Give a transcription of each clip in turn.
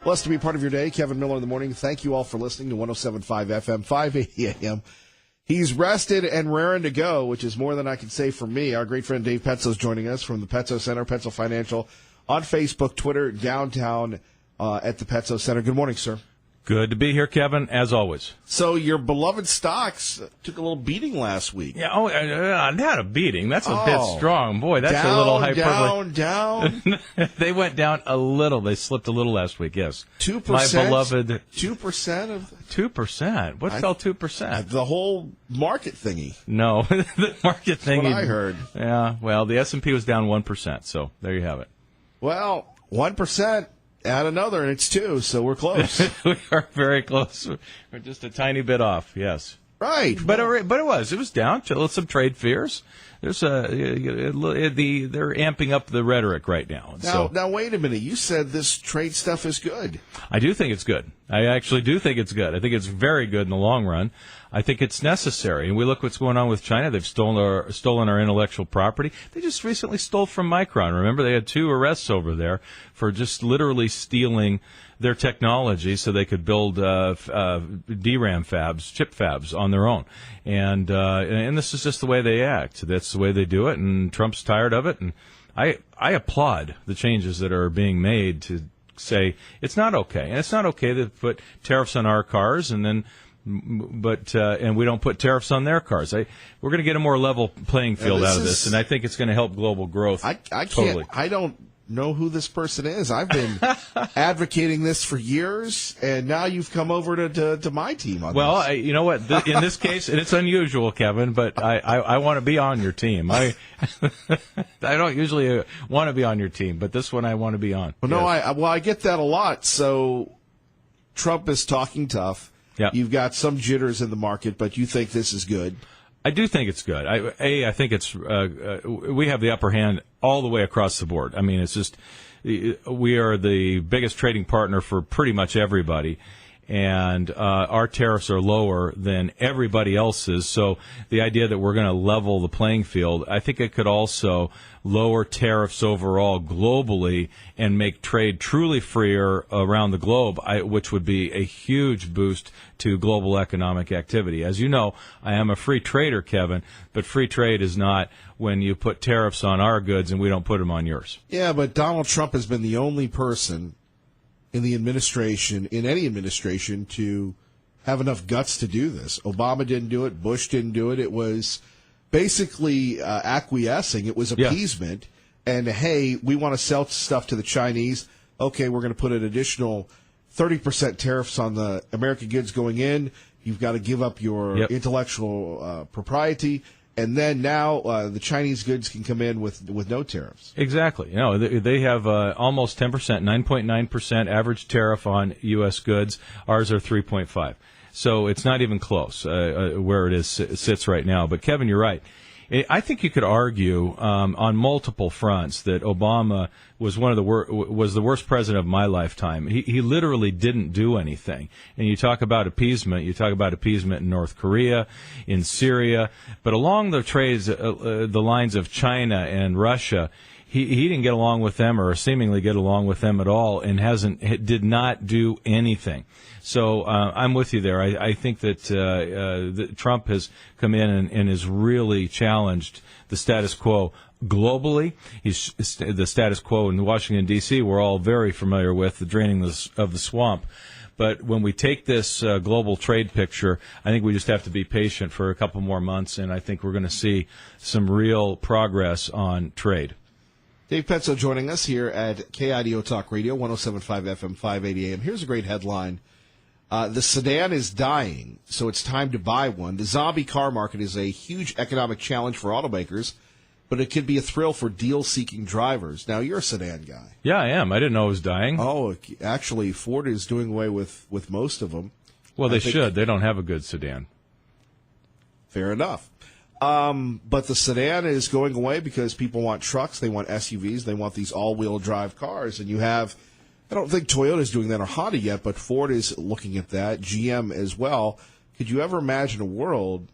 Blessed to be part of your day. Kevin Miller in the morning. Thank you all for listening to 107.5 FM, 580 AM. He's rested and raring to go, which is more than I can say for me. Our great friend Dave Petzo is joining us from the Petzo Center, Petzo Financial, on Facebook, Twitter, downtown at the Petzo Center. Good morning, sir. Good to be here, Kevin, as always. So your beloved stocks took a little beating last week. Yeah, not a beating. That's a bit strong. Boy, that's a little hyperbole. Down. They went down a little. They slipped a little last week, yes. 2%? My beloved... 2% of... 2%? What fell 2%? The whole market thingy. No, the market thingy. That's what I heard. Yeah, well, the S&P was down 1%, so there you have it. Well, 1%. Add another, and it's 2, so we're close. We are very close. We're just a tiny bit off, yes. Right. But it was down. Some trade fears. There's they're amping up the rhetoric right now. Now, wait a minute. You said this trade stuff is good. I do think it's good. I actually do think it's good. I think it's very good in the long run. I think it's necessary. And we look what's going on with China. They've stolen our intellectual property. They just recently stole from Micron. Remember, they had 2 arrests over there for just literally stealing their technology so they could build DRAM fabs, chip fabs on their own. And this is just the way they act. That's the way they do it, and Trump's tired of it. And I applaud the changes that are being made to say it's not okay. And it's not okay to put tariffs on our cars and we don't put tariffs on their cars. We're going to get a more level playing field out of this, and I think it's going to help global growth. I don't know who this person is. I've been advocating this for years, and now you've come over to my team on this. You know what? In this case, and it's unusual, Kevin, but I want to be on your team. I don't usually want to be on your team, but this one I want to be on. Well, no, I get that a lot. So Trump is talking tough. Yep. You've got some jitters in the market, but you think this is good. I do think it's good. I think it's we have the upper hand all the way across the board. I mean, it's just we are the biggest trading partner for pretty much everybody, and our tariffs are lower than everybody else's. So the idea that we're going to level the playing field, I think it could also lower tariffs overall globally and make trade truly freer around the globe, which would be a huge boost to global economic activity. As you know, I am a free trader, Kevin, but free trade is not when you put tariffs on our goods and we don't put them on yours. Yeah, but Donald Trump has been the only person in the administration, in any administration, to have enough guts to do this. Obama didn't do it. Bush didn't do it. It was basically acquiescing. It was appeasement. Yeah. And, hey, we want to sell stuff to the Chinese. Okay, we're going to put an additional 30% tariffs on the American goods going in. You've got to give up your intellectual propriety. And then now the Chinese goods can come in with no tariffs. Exactly. They have almost 10%, 9.9% average tariff on U.S. goods. Ours are 3.5%. So it's not even close where it sits right now. But, Kevin, you're right. I think you could argue on multiple fronts that Obama was was the worst president of my lifetime. He literally didn't do anything. And you talk about appeasement. You talk about appeasement in North Korea, in Syria, but along the lines of China and Russia, he didn't get along with them or seemingly get along with them at all, and did not do anything. So I'm with you there. I think that Trump has come in and has really challenged the status quo globally. The status quo in Washington, D.C., we're all very familiar with, the draining of the swamp. But when we take this global trade picture, I think we just have to be patient for a couple more months, and I think we're going to see some real progress on trade. Dave Petzo joining us here at KIDO Talk Radio, 107.5 FM, 580 AM. Here's a great headline. The sedan is dying, so it's time to buy one. The zombie car market is a huge economic challenge for automakers, but it could be a thrill for deal-seeking drivers. Now, you're a sedan guy. Yeah, I am. I didn't know it was dying. Oh, actually, Ford is doing away with most of them. Well, they should. They don't have a good sedan. Fair enough. But the sedan is going away because people want trucks, they want SUVs, they want these all-wheel drive cars. And you have, I don't think Toyota's doing that or Honda yet, but Ford is looking at that, GM as well. Could you ever imagine a world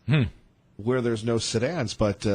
where there's no sedans? But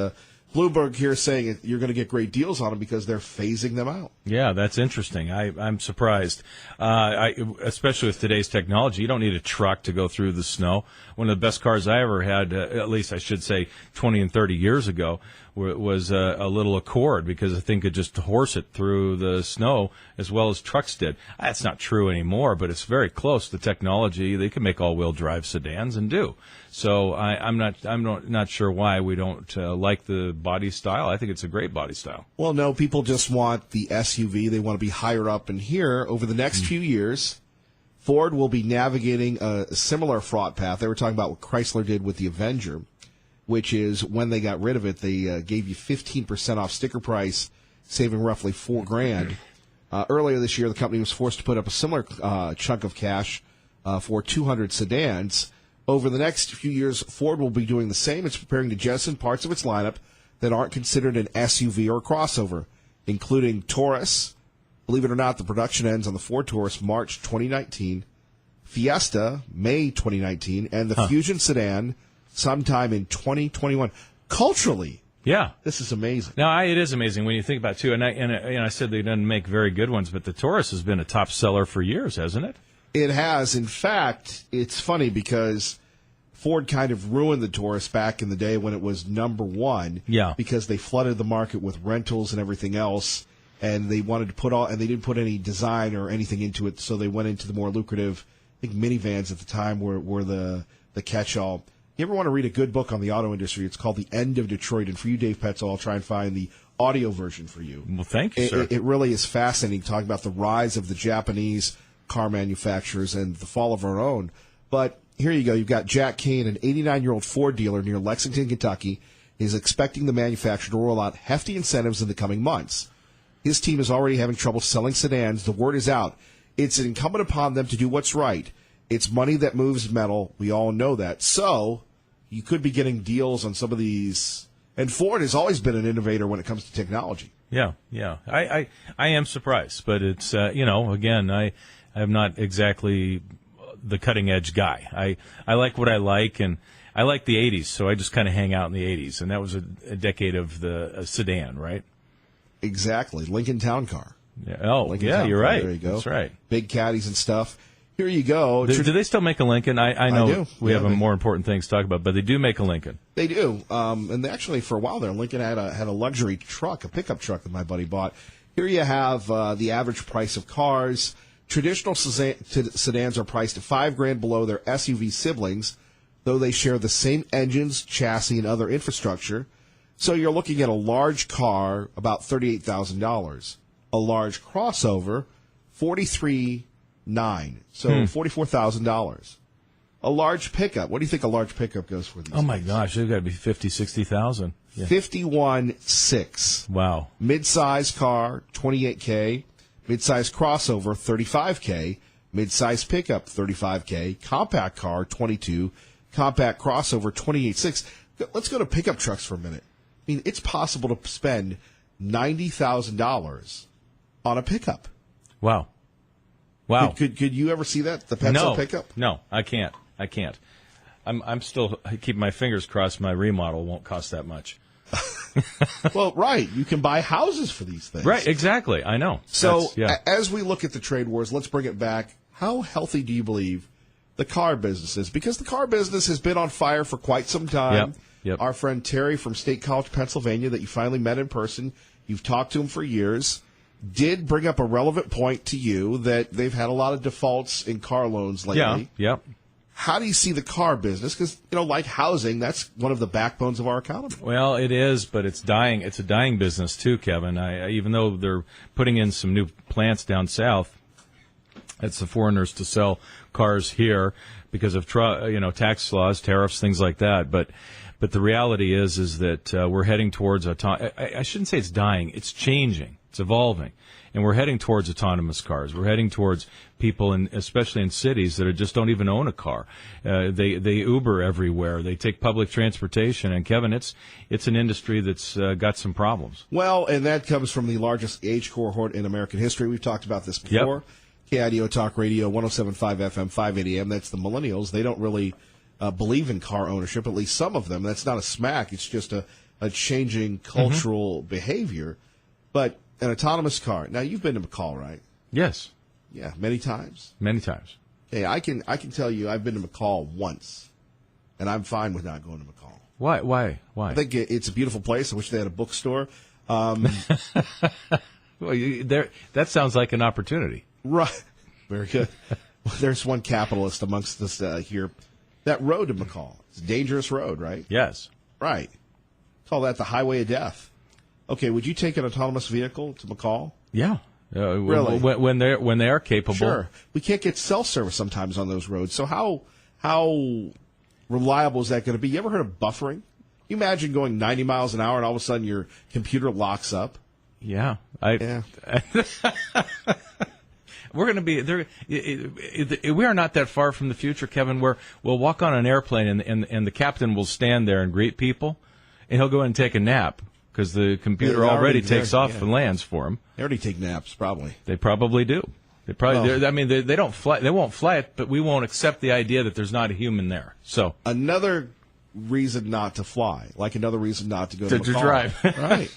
Bloomberg here saying you're going to get great deals on them because they're phasing them out. Yeah, that's interesting. I'm surprised, especially with today's technology. You don't need a truck to go through the snow. One of the best cars I ever had, at least I should say 20 and 30 years ago, was a little Accord, because the thing could just horse it through the snow as well as trucks did. That's not true anymore, but it's very close. The technology, they can make all-wheel drive sedans and do. So I'm not sure why we don't like the body style. I think it's a great body style. Well, no, people just want the SUV. They want to be higher up. And here, over the next few years, Ford will be navigating a similar fraud path. They were talking about what Chrysler did with the Avenger, which is when they got rid of it, they gave you 15% off sticker price, saving roughly $4,000. Earlier this year, the company was forced to put up a similar chunk of cash for 200 sedans. Over the next few years, Ford will be doing the same. It's preparing to jettison parts of its lineup that aren't considered an SUV or a crossover, including Taurus. Believe it or not, the production ends on the Ford Taurus March 2019, Fiesta May 2019, and the Fusion sedan sometime in 2021. Culturally, yeah, this is amazing. No, it is amazing when you think about it, too. And I said they didn't make very good ones, but the Taurus has been a top seller for years, hasn't it? It has. In fact, it's funny because Ford kind of ruined the Taurus back in the day when it was number one. Yeah. Because they flooded the market with rentals and everything else, and they wanted to and they didn't put any design or anything into it, so they went into the more lucrative, I think minivans at the time were the catch-all. You ever want to read a good book on the auto industry? It's called The End of Detroit, and for you, Dave Petzel, I'll try and find the audio version for you. Well, thank you, sir. It really is fascinating talking about the rise of the Japanese car manufacturers and the fall of our own. But here you go. You've got Jack Kane, an 89-year-old Ford dealer near Lexington, Kentucky, is expecting the manufacturer to roll out hefty incentives in the coming months. His team is already having trouble selling sedans. The word is out. It's incumbent upon them to do what's right. It's money that moves metal. We all know that. So you could be getting deals on some of these. And Ford has always been an innovator when it comes to technology. Yeah. I am surprised, but it's, again, I'm not exactly the cutting edge guy. I like what I like, and I like the 80s, so I just kind of hang out in the 80s, and that was a decade of the sedan, right? Exactly. Lincoln Town Car. Yeah. Oh, Lincoln yeah, Town you're Car. right. There you go. That's right. Big caddies and stuff. Here you go. Do they still make a Lincoln? I know do. we Yeah, have more important things to talk about, but they do make a Lincoln. They do. And actually, for a while there, Lincoln had a luxury truck, a pickup truck that my buddy bought. Here you have the average price of cars. Traditional sedans are priced at $5,000 below their SUV siblings, though they share the same engines, chassis, and other infrastructure. So you're looking at a large car, about $38,000. A large crossover, $43,900. So $44,000. A large pickup. What do you think a large pickup goes for these days? My gosh, they've got to be $50,000-$60,000. Yeah. $51,600. Wow. Mid-size car, $28,000. Mid-size crossover, $35,000. Mid-size pickup, $35,000. Compact car, $22,000. Compact crossover, $28,600. Let's go to pickup trucks for a minute. I mean, it's possible to spend $90,000 on a pickup. Wow. Could you ever see that? The pencil pickup? No, I can't. I'm still keeping my fingers crossed my remodel won't cost that much. Well, right. You can buy houses for these things. Right, exactly. I know. So, as we look at the trade wars, let's bring it back. How healthy do you believe the car business is? Because the car business has been on fire for quite some time. Yep. Our friend Terry from State College, Pennsylvania, that you finally met in person, you've talked to him for years, did bring up a relevant point to you that they've had a lot of defaults in car loans lately. Yeah. How do you see the car business? Because, like housing, that's one of the backbones of our economy. Well, it is, but it's dying. It's a dying business, too, Kevin. Even though they're putting in some new plants down south, it's the foreigners to sell cars here because of tax laws, tariffs, things like that. But the reality is that we're heading towards I shouldn't say it's dying. It's changing. It's evolving. And we're heading towards autonomous cars. We're heading towards people, especially in cities, that just don't even own a car. They Uber everywhere. They take public transportation. And, Kevin, it's an industry that's got some problems. Well, and that comes from the largest age cohort in American history. We've talked about this before. Yep. KIDO Talk Radio, 107.5 FM, 580 AM. That's the millennials. They don't really believe in car ownership, at least some of them. That's not a smack. It's just a a changing cultural behavior. But an autonomous car. Now, you've been to McCall, right? Yes, Yeah, many times. many times. Hey, I can tell you I've been to McCall once, and I'm fine with not going to McCall. Why? I think it's a beautiful place. I wish they had a bookstore. Well, that sounds like an opportunity. Right. Very good. Well, there's one capitalist amongst us here. That road to McCall. It's a dangerous road, right? Yes. Right. Call that the highway of death. Okay, would you take an autonomous vehicle to McCall? Yeah. Really? When they are capable. Sure. We can't get cell service sometimes on those roads. So how reliable is that going to be? You ever heard of buffering? You imagine going 90 miles an hour and all of a sudden your computer locks up? Yeah. Yeah. We're going to be there. We are not that far from the future, Kevin, where we'll walk on an airplane and the captain will stand there and greet people, and he'll go and take a nap because the computer They're already already takes there, off yeah. and lands for him. They already take naps, probably. They probably do. They probably. Well- I mean, they don't fly. They won't fly it, but we won't accept the idea that there's not a human there. So Another reason not to fly, like another reason not to go to to McCall. drive, Right.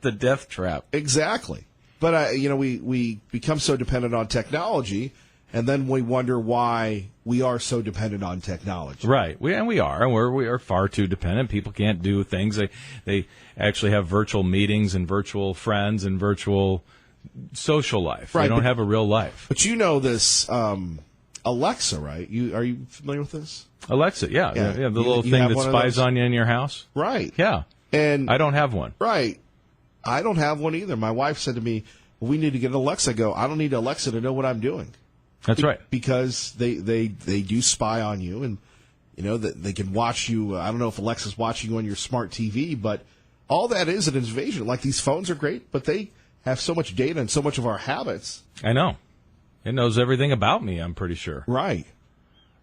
the death trap. Exactly. But, we become so dependent on technology, and then we wonder why we are so dependent on technology. Right, we are, and we are far too dependent. People can't do things. They actually have virtual meetings and virtual friends and virtual social life. Right, They don't but- have a real life. But you know this Alexa, right? Are you familiar with this? Alexa, yeah, Yeah. the You- little you thing have that one of spies those? on you in your house. Right. Yeah, And I don't have one. right. I don't have one either. My wife said to me, well, we need to get an Alexa. I go, I don't need Alexa to know what I'm doing. That's right. Because they do spy on you, and that they can watch you. I don't know if Alexa's watching you on your smart TV, but all that is an invasion. Like, these phones are great, but they have so much data and so much of our habits. I know. It knows everything about me, I'm pretty sure. Right.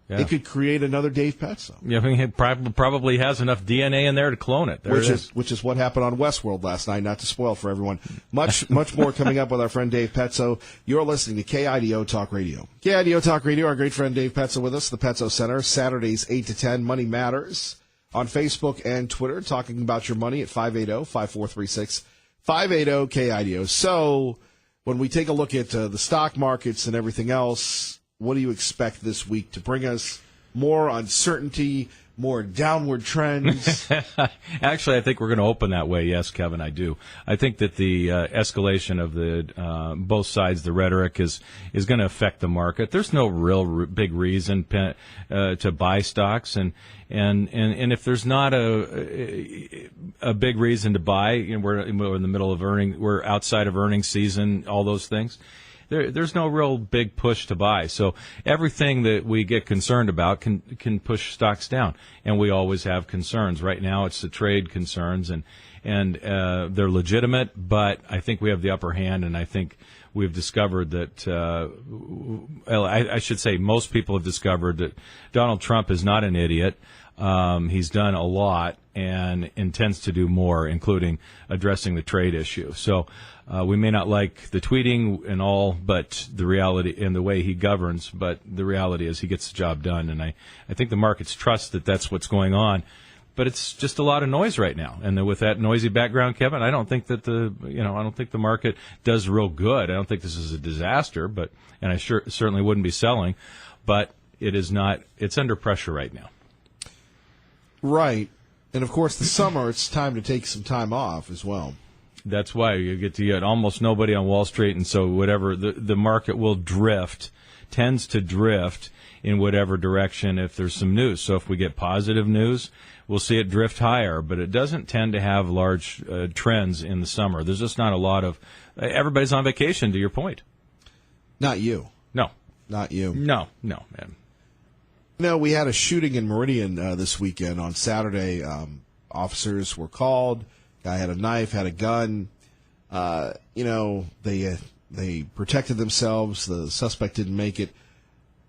Yeah. It could create another Dave Petzo. Yeah, I mean, it probably has enough DNA in there to clone it. There it is. Which is what happened on Westworld last night, not to spoil for everyone. Much more coming up with our friend Dave Petzo. You're listening to KIDO Talk Radio. KIDO Talk Radio, our great friend Dave Petzo with us, the Petzo Center, Saturdays 8 to 10, Money Matters, on Facebook and Twitter, talking about your money at 580-5436, 580-KIDO. So when we take a look at the stock markets and everything else, what do you expect this week to bring us? More uncertainty, more downward trends? Actually, I think we're going to open that way. Yes, Kevin, I do. I think that the escalation of the both sides, the rhetoric is going to affect the market. There's no real big reason to buy stocks, and if there's not a big reason to buy, we're in the middle of we're outside of earnings season, all those things. There's no real big push to buy. So everything that we get concerned about can push stocks down. And we always have concerns. Right now it's the trade concerns, and they're legitimate, but I think we have the upper hand, and I think we've discovered that, I should say most people have discovered that Donald Trump is not an idiot. He's done a lot and intends to do more, including addressing the trade issue. So we may not like the tweeting and all, but the reality and the way he governs, but the reality is he gets the job done. And I think the markets trust that that's what's going on. But it's just a lot of noise right now. And with that noisy background, Kevin, I don't think that I don't think the market does real good. I don't think this is a disaster, and I certainly wouldn't be selling, but it is not, it's under pressure right now. Right. And, of course, the summer, it's time to take some time off as well. That's why you get almost nobody on Wall Street, and so whatever the market will tends to drift in whatever direction if there's some news. So if we get positive news, we'll see it drift higher, but it doesn't tend to have large trends in the summer. There's just not a lot of everybody's on vacation, to your point. Not you. No. Not you. No, man. No, we had a shooting in Meridian this weekend on Saturday. Officers were called. Guy had a knife, had a gun. They protected themselves. The suspect didn't make it.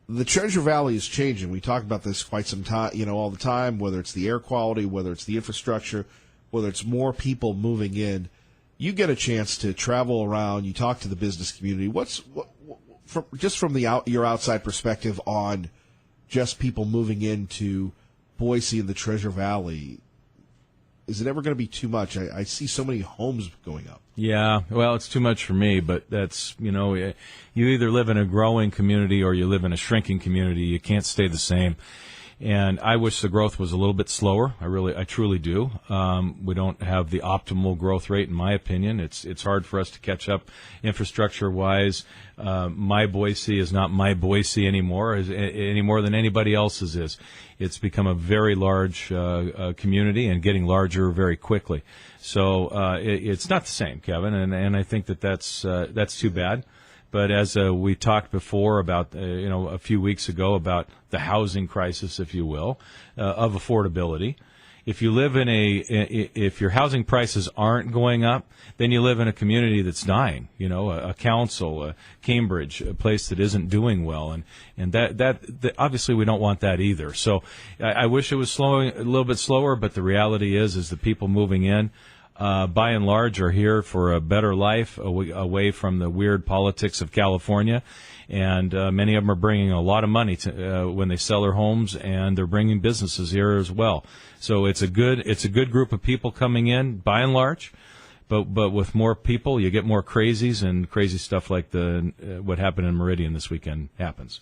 The Treasure Valley is changing. We talk about this quite some time, all the time, whether it's the air quality, whether it's the infrastructure, whether it's more people moving in. You get a chance to travel around. You talk to the business community. From your outside perspective on just people moving into Boise and the Treasure Valley, is it ever going to be too much? I see so many homes going up. Yeah, well, it's too much for me, but that's, you either live in a growing community or you live in a shrinking community. You can't stay the same. And I wish the growth was a little bit slower. I truly do. We don't have the optimal growth rate, in my opinion. It's hard for us to catch up infrastructure-wise. My Boise is not my Boise anymore, any more than anybody else's is. It's become a very large community and getting larger very quickly. So it's not the same, Kevin, and I think that's too bad. But as we talked before about, a few weeks ago about the housing crisis, if you will, of affordability. If you live if your housing prices aren't going up, then you live in a community that's dying. A council, Cambridge, a place that isn't doing well, and that obviously we don't want that either. So I wish it was slowing a little bit slower, but the reality is the people moving in, by and large, are here for a better life away from the weird politics of California. And many of them are bringing a lot of money when they sell their homes, and they're bringing businesses here as well. So it's a good group of people coming in, by and large. But with more people, you get more crazies, and crazy stuff like what happened in Meridian this weekend happens.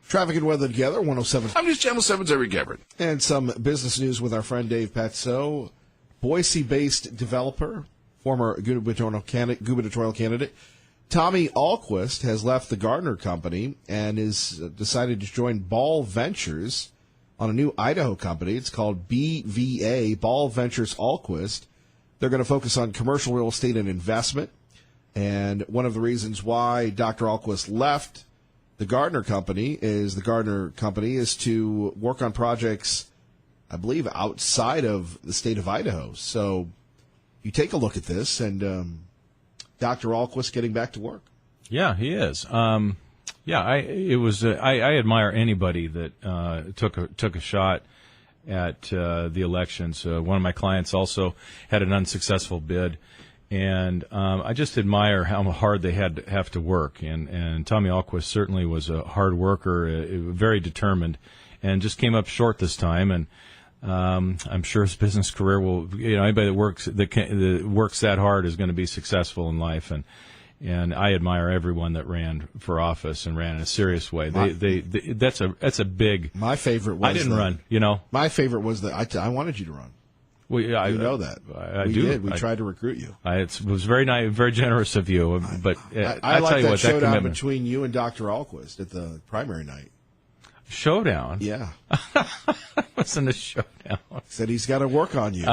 Traffic and weather together, 107. I'm News Channel 7's Eric Gabbard. And some business news with our friend Dave Petso. Boise-based developer, former gubernatorial candidate, Tommy Ahlquist has left the Gardner Company and is decided to join Ball Ventures on a new Idaho company. It's called BVA, Ball Ventures Ahlquist. They're going to focus on commercial real estate and investment. And one of the reasons why Dr. Ahlquist left the Gardner Company is to work on projects, I believe, outside of the state of Idaho. So you take a look at this, and Dr. Ahlquist getting back to work. Yeah, he is. I admire anybody that took a shot at the elections. One of my clients also had an unsuccessful bid, and I just admire how hard they have to work. And Tommy Ahlquist certainly was a hard worker, very determined, and just came up short this time. And I'm sure his business career will. Anybody that works that hard is going to be successful in life. And I admire everyone that ran for office and ran in a serious way. That's a big. My favorite was I didn't run. My favorite was that I wanted you to run. Well, yeah, you know that. We did. We tried to recruit you. It was very nice, very generous of you. But I like tell you that what, showdown between you and Dr. Ahlquist at the primary night. Showdown? Yeah. It wasn't a showdown. Said he's got to work on you.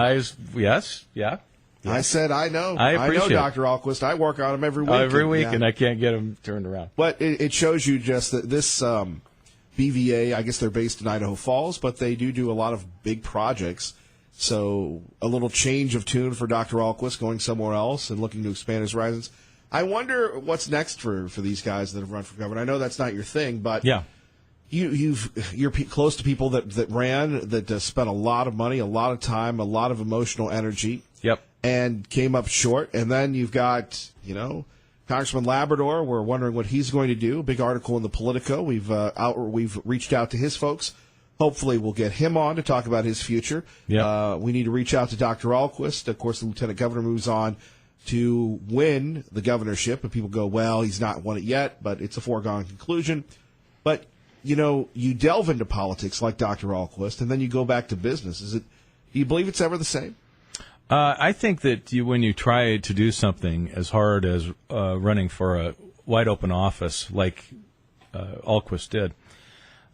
Yes, yeah. I said, I know. I appreciate know Dr. Ahlquist. I work on him every week. Every week, and I can't get him turned around. But it shows you just that this BVA, I guess they're based in Idaho Falls, but they do a lot of big projects. So a little change of tune for Dr. Ahlquist, going somewhere else and looking to expand his horizons. I wonder what's next for these guys that have run for governor. I know that's not your thing, but yeah. You're close to people that ran, that spent a lot of money, a lot of time, a lot of emotional energy. Yep. And came up short. And then you've got, Congressman Labrador. We're wondering what he's going to do. Big article in the Politico. We've reached out to his folks. Hopefully we'll get him on to talk about his future. Yep. We need to reach out to Dr. Ahlquist. Of course, the lieutenant governor moves on to win the governorship. And people go, well, he's not won it yet, but it's a foregone conclusion. But you delve into politics like Dr. Ahlquist, and then you go back to business. Do you believe it's ever the same? I think that when you try to do something as hard as running for a wide open office like Ahlquist did,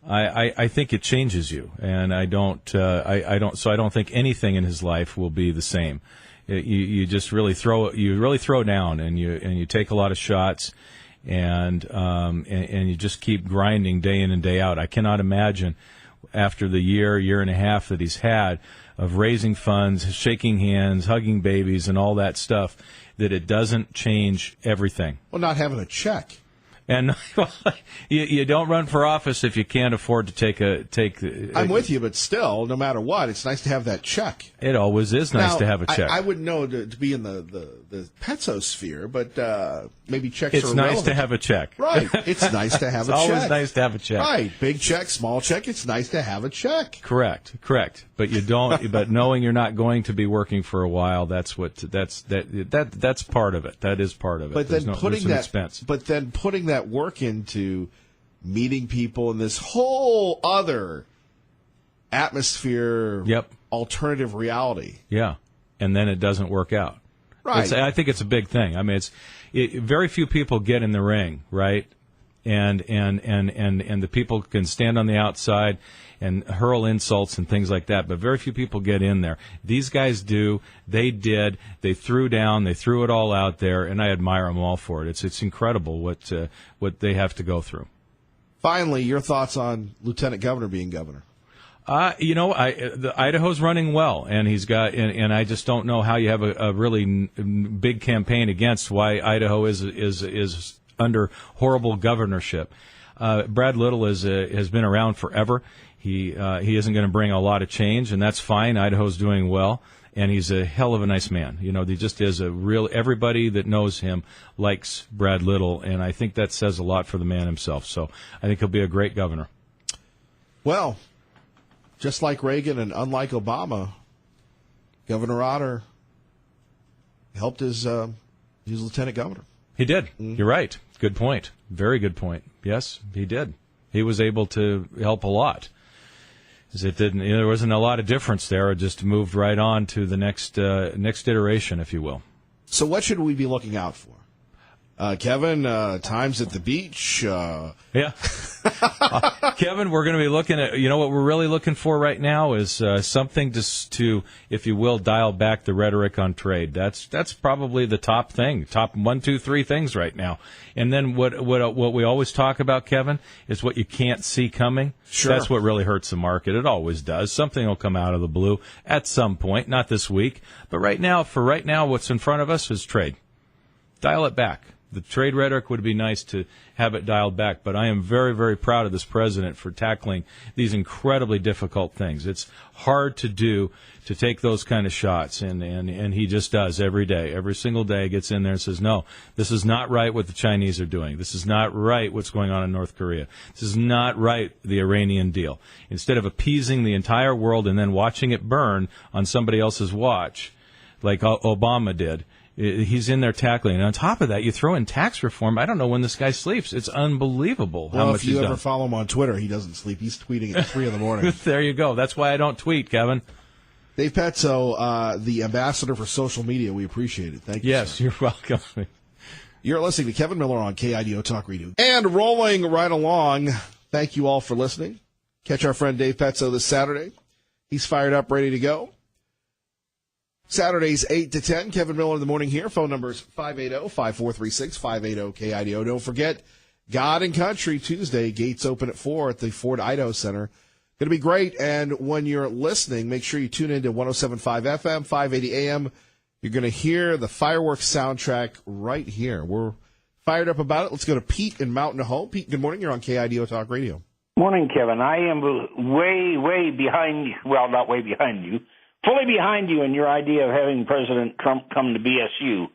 I think it changes you, and I don't think anything in his life will be the same. You just really throw down, and you take a lot of shots. And you just keep grinding day in and day out. I cannot imagine after the year and a half that he's had of raising funds, shaking hands, hugging babies, and all that stuff, that it doesn't change everything. Well, not having a check. And you don't run for office if you can't afford to take. I'm with you, but still, no matter what, it's nice to have that check. It always is nice Now, to have a check. I wouldn't know to be in the Petso sphere, but maybe checks It's are nice irrelevant. to have a check. Right. It's nice to have a check. It's always nice to have a check. Right. Big check, small check. It's nice to have a check. Correct. But you don't. But knowing you're not going to be working for a while, that's part of it. That is part of it. But There's then there's some expense. But then putting that work into meeting people in this whole other atmosphere, Yep. alternative reality. Yeah, and then it doesn't work out. Right. I think it's a big thing. I mean, very few people get in the ring, right? And the people can stand on the outside and hurl insults and things like that, but very few people get in there. These guys do. They did. They threw down. They threw it all out there, and I admire them all for it. It's incredible what they have to go through. Finally, your thoughts on Lieutenant Governor being governor? Idaho's running well, and he's got, and I just don't know how you have a really big campaign against why Idaho is under horrible governorship. Brad Little has been around forever. He isn't going to bring a lot of change, and that's fine. Idaho's doing well, and he's a hell of a nice man. You know, he just is everybody that knows him likes Brad Little, and I think that says a lot for the man himself. So I think he'll be a great governor. Well, just like Reagan and unlike Obama, Governor Otter helped his lieutenant governor. He did. You're right. Good point. Very good point. Yes, he did. He was able to help a lot. There wasn't a lot of difference there. It just moved right on to the next iteration, if you will. So what should we be looking out for? Kevin, times at the beach. Yeah. Kevin, we're going to be looking at, what we're really looking for right now is something to, if you will, dial back the rhetoric on trade. That's probably the top 1, 2, 3 things right now. And then what we always talk about, Kevin, is what you can't see coming. Sure. That's what really hurts the market. It always does. Something will come out of the blue at some point, not this week. But right now, what's in front of us is trade. Dial it back. The trade rhetoric would be nice to have it dialed back, but I am very, very proud of this president for tackling these incredibly difficult things. It's hard to do, to take those kind of shots, and he just does every day. Every single day gets in there and says, no, this is not right what the Chinese are doing. This is not right what's going on in North Korea. This is not right, the Iranian deal. Instead of appeasing the entire world and then watching it burn on somebody else's watch, like Obama did, he's in there tackling. And on top of that, you throw in tax reform. I don't know when this guy sleeps. It's unbelievable how much he's done. If you ever follow him on Twitter, he doesn't sleep. He's tweeting at 3 a.m. There you go. That's why I don't tweet, Kevin. Dave Petso, the ambassador for social media. We appreciate it. Thank you. Yes, sir. You're welcome. You're listening to Kevin Miller on KIDO Talk Radio. And rolling right along, thank you all for listening. Catch our friend Dave Petso this Saturday. He's fired up, ready to go. Saturdays, 8 to 10. Kevin Miller in the morning here. Phone numbers 580-5436, 580-KIDO. Don't forget, God and Country Tuesday. Gates open at 4 at the Ford Idaho Center. Going to be great. And when you're listening, make sure you tune in to 107.5 FM, 580 AM. You're going to hear the fireworks soundtrack right here. We're fired up about it. Let's go to Pete in Mountain Home. Pete, good morning. You're on KIDO Talk Radio. Morning, Kevin. I am way behind you. Well, not way behind you. Fully behind you in your idea of having President Trump come to BSU.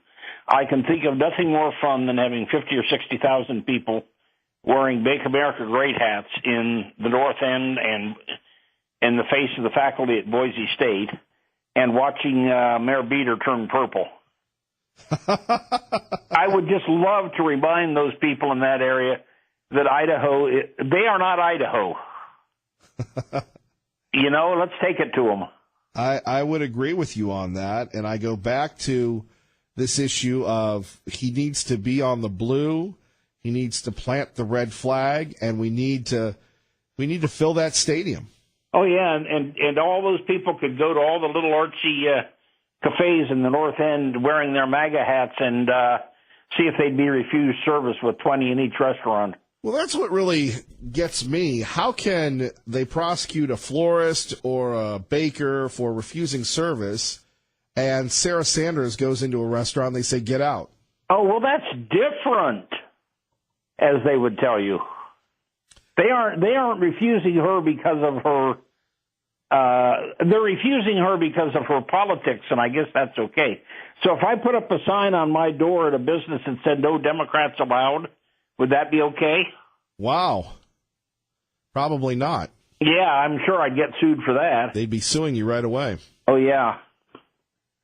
I can think of nothing more fun than having 50 or 60,000 people wearing Make America Great hats in the North End and in the face of the faculty at Boise State and watching Mayor Beater turn purple. I would just love to remind those people in that area that Idaho, they are not Idaho. Let's take it to them. I would agree with you on that, and I go back to this issue of he needs to be on the blue, he needs to plant the red flag, and we need to fill that stadium. Oh yeah, and all those people could go to all the little artsy cafes in the North End wearing their MAGA hats and see if they'd be refused service with 20 in each restaurant. Well, that's what really gets me. How can they prosecute a florist or a baker for refusing service, and Sarah Sanders goes into a restaurant and they say, get out? Oh, well, that's different. as they would tell you. They aren't refusing her because of her. They're refusing her because of her politics, and I guess that's okay. So if I put up a sign on my door at a business that said "No Democrats allowed," would that be okay? Wow. Probably not. Yeah, I'm sure I'd get sued for that. They'd be suing you right away. Oh yeah.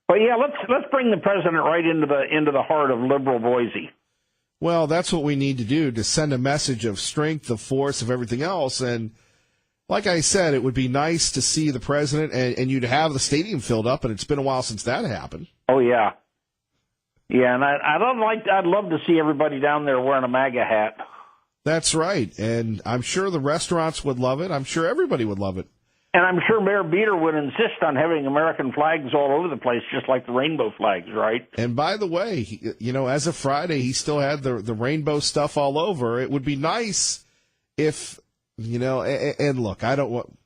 But yeah, let's bring the president right into the heart of liberal Boise. Well, that's what we need to do, to send a message of strength, of force, of everything else. And like I said, it would be nice to see the president and you to have the stadium filled up, and it's been a while since that happened. Oh yeah. Yeah, and I'd love to see everybody down there wearing a MAGA hat. That's right. And I'm sure the restaurants would love it. I'm sure everybody would love it. And I'm sure Mayor Beater would insist on having American flags all over the place, just like the rainbow flags, right? And by the way, as of Friday, he still had the rainbow stuff all over. It would be nice if, and look, I don't want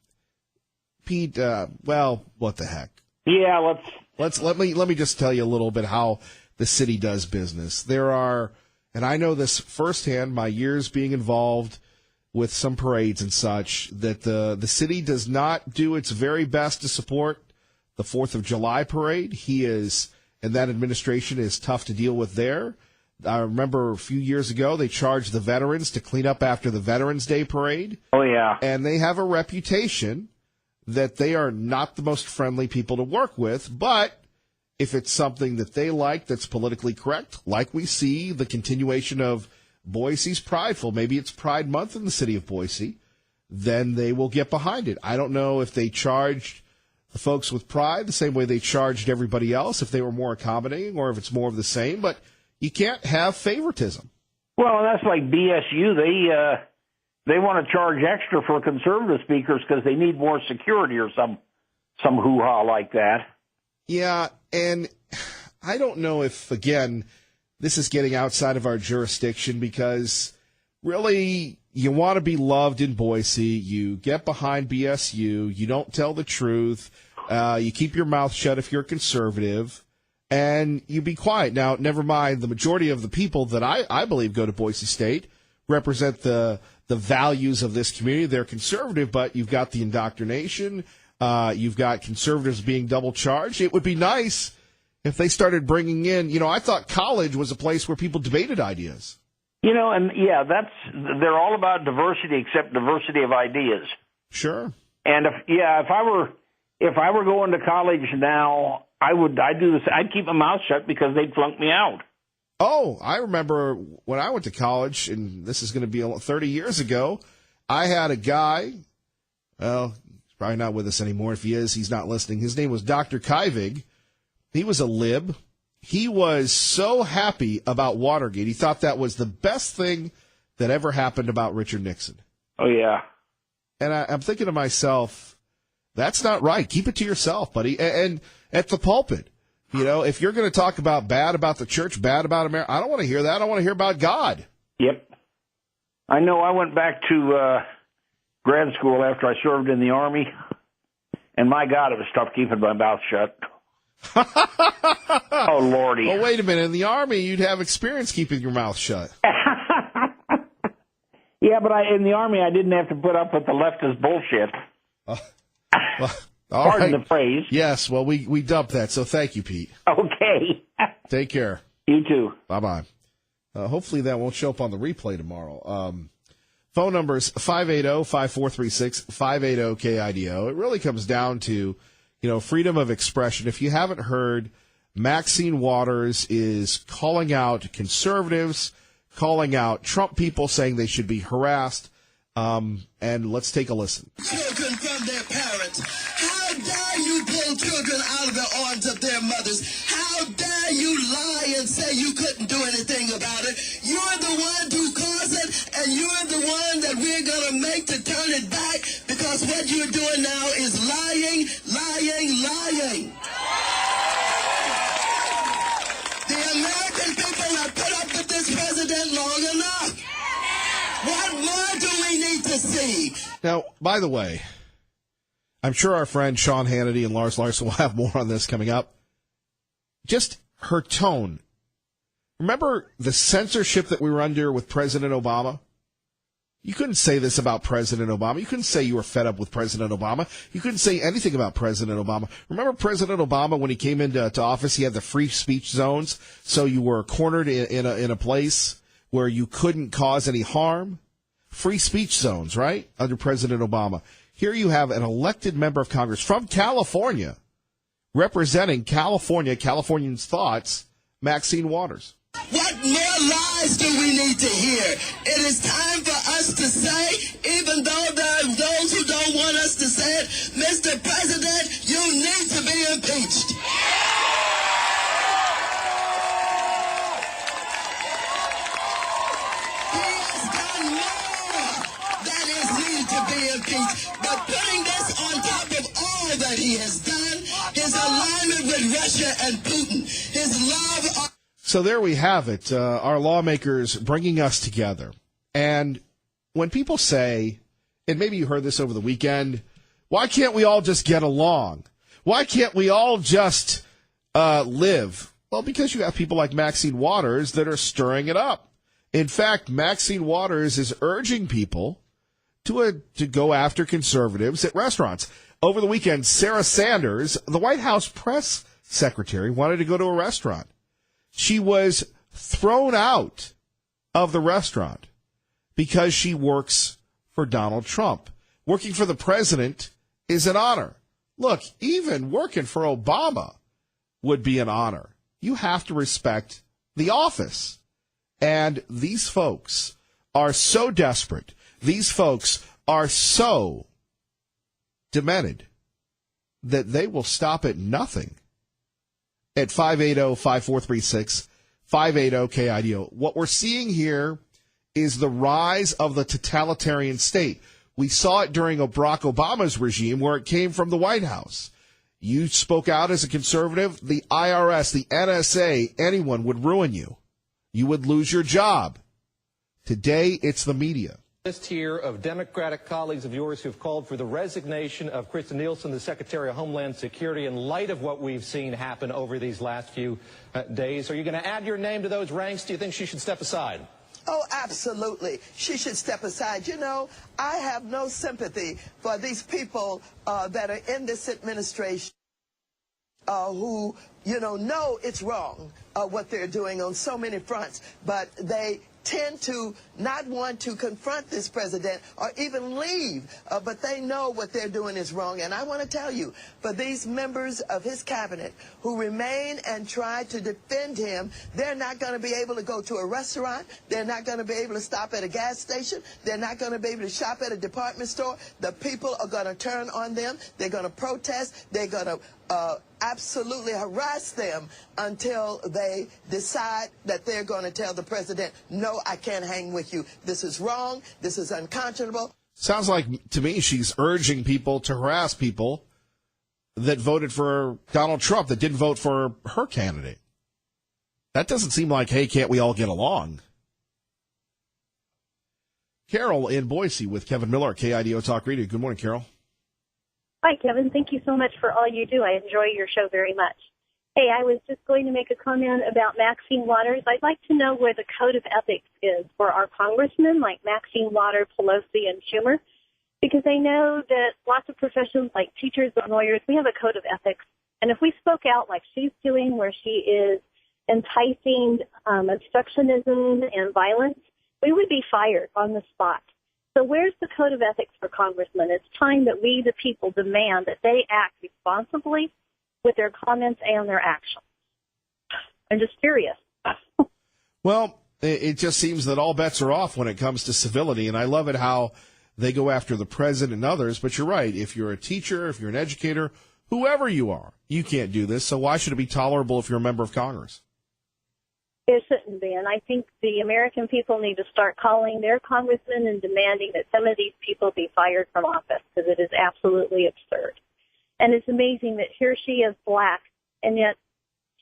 Pete. Well, what the heck? Yeah, let me just tell you a little bit how the city does business. There are, and I know this firsthand, my years being involved with some parades and such, that the city does not do its very best to support the 4th of July parade. And that administration is tough to deal with there. I remember a few years ago, they charged the veterans to clean up after the Veterans Day parade. Oh, yeah. And they have a reputation that they are not the most friendly people to work with, but if it's something that they like that's politically correct, like we see the continuation of Boise's Prideful, maybe it's Pride Month in the city of Boise, then they will get behind it. I don't know if they charged the folks with Pride the same way they charged everybody else, if they were more accommodating, or if it's more of the same, but you can't have favoritism. Well, that's like BSU. They want to charge extra for conservative speakers because they need more security or some hoo-ha like that. Yeah, and I don't know if, again, this is getting outside of our jurisdiction, because really you want to be loved in Boise. You get behind BSU. You don't tell the truth. You keep your mouth shut if you're conservative, and you be quiet. Now, never mind, the majority of the people that I believe go to Boise State represent the values of this community. They're conservative, but you've got the indoctrination. You've got conservatives being double charged. It would be nice if they started bringing in, I thought college was a place where people debated ideas. And yeah, they're all about diversity, except diversity of ideas. Sure. And if I were going to college now, I'd do this. I'd keep my mouth shut because they'd flunk me out. Oh, I remember when I went to college, and this is going to be 30 years ago, I had a guy, well, he's probably not with us anymore. If he is, he's not listening. His name was Dr. Kyvig. He was a lib. He was so happy about Watergate. He thought that was the best thing that ever happened about Richard Nixon. Oh, yeah. And I'm thinking to myself, that's not right. Keep it to yourself, buddy. And at the pulpit, if you're going to talk bad about the church, bad about America, I don't want to hear that. I want to hear about God. Yep. I know I went back to grad school after I served in the Army, and my God, it was tough keeping my mouth shut. Oh, Lordy. Well, wait a minute. In the Army, you'd have experience keeping your mouth shut. Yeah, but in the Army, I didn't have to put up with the leftist bullshit. Pardon the phrase. Yes, well, we dumped that, so thank you, Pete. Okay. Take care. You too. Bye-bye. Hopefully that won't show up on the replay tomorrow. Phone numbers 580-5436, 580-KIDO. It really comes down to, freedom of expression. If you haven't heard, Maxine Waters is calling out conservatives, calling out Trump people, saying they should be harassed. And let's take a listen. Children from their parents. How dare you pull children out of the arms of their mothers? How dare you lie and say you couldn't do anything about it? You're the one who caused it, and you're the one that we're going to make to turn it back, because what you're doing now is lying, lying, lying. The American people have put up with this president long enough. What more do we need to see? Now, by the way, I'm sure our friend Sean Hannity and Lars Larson will have more on this coming up. Just her tone Remember the censorship that we were under with President Obama? You couldn't say this about President Obama. You couldn't say you were fed up with President Obama. You couldn't say anything about President Obama. Remember President Obama, when he came into office, he had the free speech zones, so you were cornered in a place where you couldn't cause any harm? Free speech zones, right, under President Obama. Here you have an elected member of Congress from California representing California, Californians' thoughts, Maxine Waters. What more lies do we need to hear? It is time for us to say, even though there are those who don't want us to say it, Mr. President, you need to be impeached. He has done more than is needed to be impeached. But putting this on top of all that he has done, his alignment with Russia and Putin, his love of... So there we have it, our lawmakers bringing us together. And when people say, and maybe you heard this over the weekend, why can't we all just get along? Why can't we all just live? Well, because you have people like Maxine Waters that are stirring it up. In fact, Maxine Waters is urging people to go after conservatives at restaurants. Over the weekend, Sarah Sanders, the White House press secretary, wanted to go to a restaurant. She was thrown out of the restaurant because she works for Donald Trump. Working for the president is an honor. Look, even working for Obama would be an honor. You have to respect the office. And these folks are so desperate. These folks are so demented that they will stop at nothing. At 580-5436, 580-KIDO. What we're seeing here is the rise of the totalitarian state. We saw it during Barack Obama's regime where it came from the White House. You spoke out as a conservative, the IRS, the NSA, anyone would ruin you. You would lose your job. Today, it's the media. List here of Democratic colleagues of yours who've called for the resignation of Krista Nielsen, the Secretary of Homeland Security, in light of what we've seen happen over these last few days. Are you going to add your name to those ranks? Do you think she should step aside? Oh, absolutely. She should step aside. You know, I have no sympathy for these people that are in this administration who, know it's wrong what they're doing on so many fronts, but they tend to not want to confront this president or even leave, but they know what they're doing is wrong. And I want to tell you, for these members of his cabinet who remain and try to defend him, they're not going to be able to go to a restaurant. They're not going to be able to stop at a gas station. They're not going to be able to shop at a department store. The people are going to turn on them. They're going to protest. They're going to absolutely harass them until they decide that they're going to tell the president, no, I can't hang with you. This is wrong. This is unconscionable. Sounds like, to me, she's urging people to harass people that voted for Donald Trump, that didn't vote for her candidate. That doesn't seem like, hey, can't we all get along? Carol in Boise with Kevin Miller, KIDO Talk Radio. Good morning, Carol. Hi, Kevin. Thank you so much for all you do. I enjoy your show very much. Hey, I was just going to make a comment about Maxine Waters. I'd like to know where the code of ethics is for our congressmen like Maxine Waters, Pelosi, and Schumer, because I know that lots of professions like teachers and lawyers, we have a code of ethics. And if we spoke out like she's doing, where she is enticing obstructionism and violence, we would be fired on the spot. So where's the code of ethics for congressmen? It's time that we, the people, demand that they act responsibly with their comments and their actions. I'm just curious. Well, it just seems that all bets are off when it comes to civility, and I love it how they go after the president and others, but you're right. If you're a teacher, if you're an educator, whoever you are, you can't do this, so why should it be tolerable if you're a member of Congress? It shouldn't be, and I think the American people need to start calling their congressmen and demanding that some of these people be fired from office, because it is absolutely absurd. And it's amazing that here she is black, and yet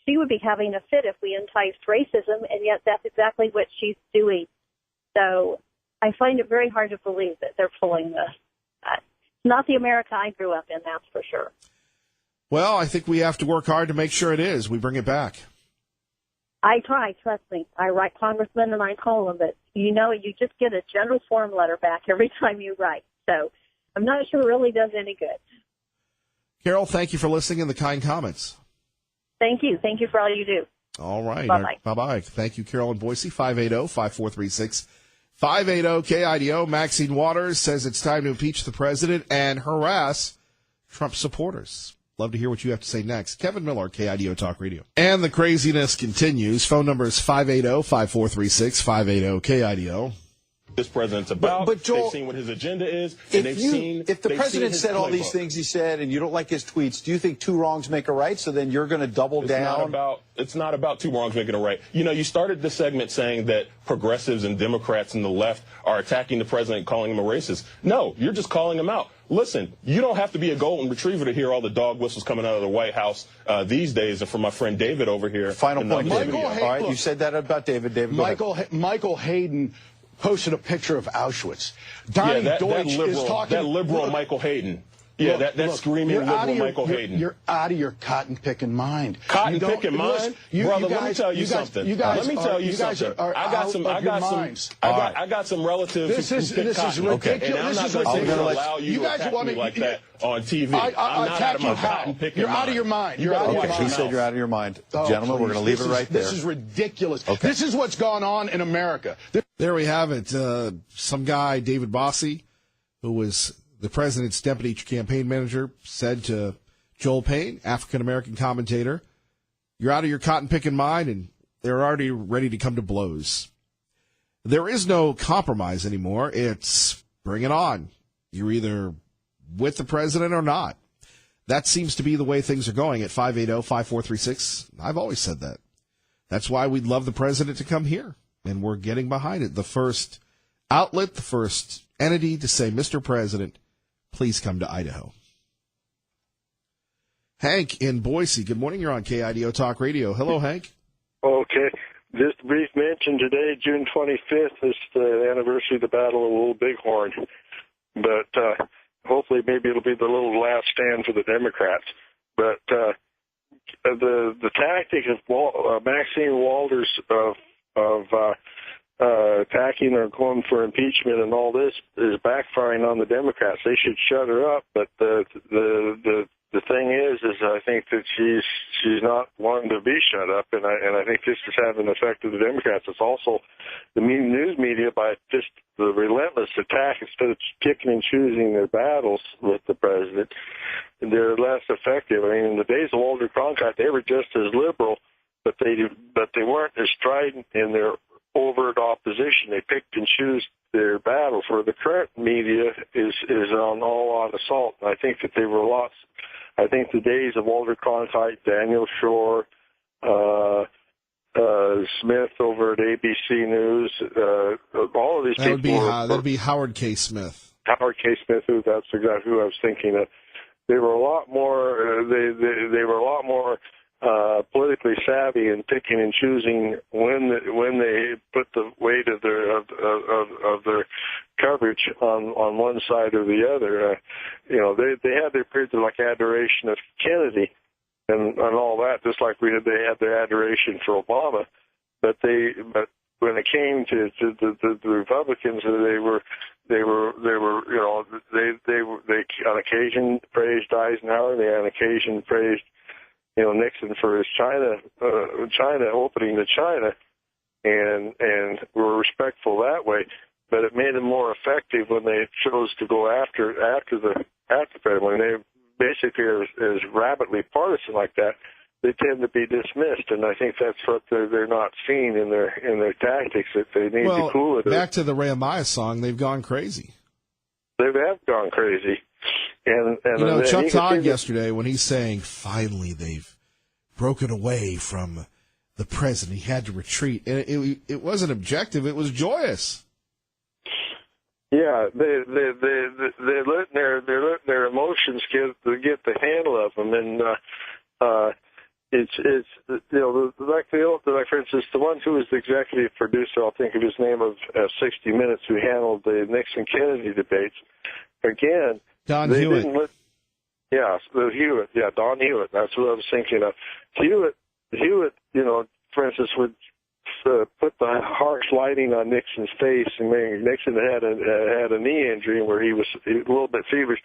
she would be having a fit if we enticed racism, and yet that's exactly what she's doing. So I find it very hard to believe that they're pulling this. Not the America I grew up in, that's for sure. Well, I think we have to work hard to make sure it is. We bring it back. I try, trust me. I write congressmen and I call them, but you just get a general form letter back every time you write. So I'm not sure it really does any good. Carol, thank you for listening and the kind comments. Thank you. Thank you for all you do. All right. Bye-bye. Bye-bye. Thank you, Carol in Boise, 580-5436. 580-KIDO. Maxine Waters says it's time to impeach the president and harass Trump supporters. Love to hear what you have to say next. Kevin Miller, KIDO Talk Radio. And the craziness continues. Phone number is 580-5436, 580-KIDO. This president's about. But Joel, they've seen what his agenda is, and if the president said all these things he said, and you don't like his tweets, do you think two wrongs make a right? So then you're going to double down? It's not about two wrongs making a right. You know, you started this segment saying that progressives and Democrats and the left are attacking the president, calling him a racist. No, you're just calling him out. Listen, you don't have to be a golden retriever to hear all the dog whistles coming out of the White House these days. And from my friend David over here. Final point, David. Michael, all right, you said that about David. David, Michael Hayden posted a picture of Auschwitz. Donnie Deutsch is talking. That liberal Michael Hayden. Yeah, that screaming liberal Michael Hayden. You're out of your cotton-picking mind. Cotton-picking mind? Brother, let me tell you something. Let me tell you something. I got some relatives who pick cotton. Okay. And I'm not going to allow you to attack me like that on TV. I'm not out of my cotton-picking mind. You're out of your mind. You're out of your mind. He said you're out of your mind. Gentlemen, we're going to leave it right there. This is ridiculous. Okay. This is what's gone on in America. There we have it. Some guy, David Bossie, who was the president's deputy campaign manager, said to Joel Payne, African-American commentator, you're out of your cotton-picking mind, and they're already ready to come to blows. There is no compromise anymore. It's bring it on. You're either with the president or not. That seems to be the way things are going at 580-5436. I've always said that. That's why we'd love the president to come here, and we're getting behind it. The first outlet, the first entity to say, Mr. President, please come to Idaho. Hank in Boise. Good morning. You're on KIDO Talk Radio. Hello, Hank. Okay. Just a brief mention today, June 25th, is the anniversary of the Battle of Little Bighorn. But hopefully maybe it'll be the little last stand for the Democrats. But the tactic of Maxine Waters of attacking or going for impeachment and all this is backfiring on the Democrats. They should shut her up. But the thing is I think that she's not wanting to be shut up, and I think this is having an effect on the Democrats. It's also the news media, by just the relentless attack, instead of picking and choosing their battles with the president, they're less effective. I mean, in the days of Walter Cronkite, they were just as liberal, but they weren't as strident in their overt opposition. They picked and choose their battles, where the current media is all on assault. And I think that they were lost. I think the days of Walter Cronkite, Daniel Shore, Smith over at ABC News, all of these people. That'd be Howard K. Smith. Howard K. Smith, that's exactly who I was thinking of. They were a lot more. They were a lot more politically savvy in picking and choosing when they put the weight of their coverage on one side or the other. They had their periods of like adoration of Kennedy and all that, just like they had their adoration for Obama. But when it came to the Republicans, they on occasion praised Eisenhower. They on occasion praised Nixon for his China opening to China, and were respectful that way. But it made them more effective when they chose to go after the president. When they basically are as rabidly partisan like that, they tend to be dismissed, and I think that's what they're not seeing in their tactics. That they need to cool it. Back to the Ray Amaya song, they've gone crazy. They have gone crazy. And Chuck Todd yesterday, when he's saying finally they've broken away from the president, he had to retreat, and it wasn't objective; it was joyous. Yeah, they let their emotions get the handle of them, and it's like for instance, the one who was the executive producer, I'll think of his name, of 60 Minutes, who handled the Nixon Kennedy debates. Again, Don Hewitt. Hewitt. Yeah, Don Hewitt. That's what I was thinking of. Hewitt, for instance, would put the harsh lighting on Nixon's face, and Nixon had a knee injury where he was a little bit feverish,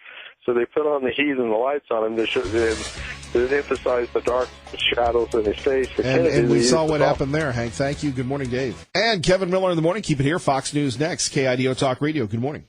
so they put on the heat and the lights on him to emphasize the dark shadows in his face. And we saw what happened there, Hank. Thank you. Good morning, Dave. And Kevin Miller in the morning. Keep it here. Fox News next. KIDO Talk Radio. Good morning.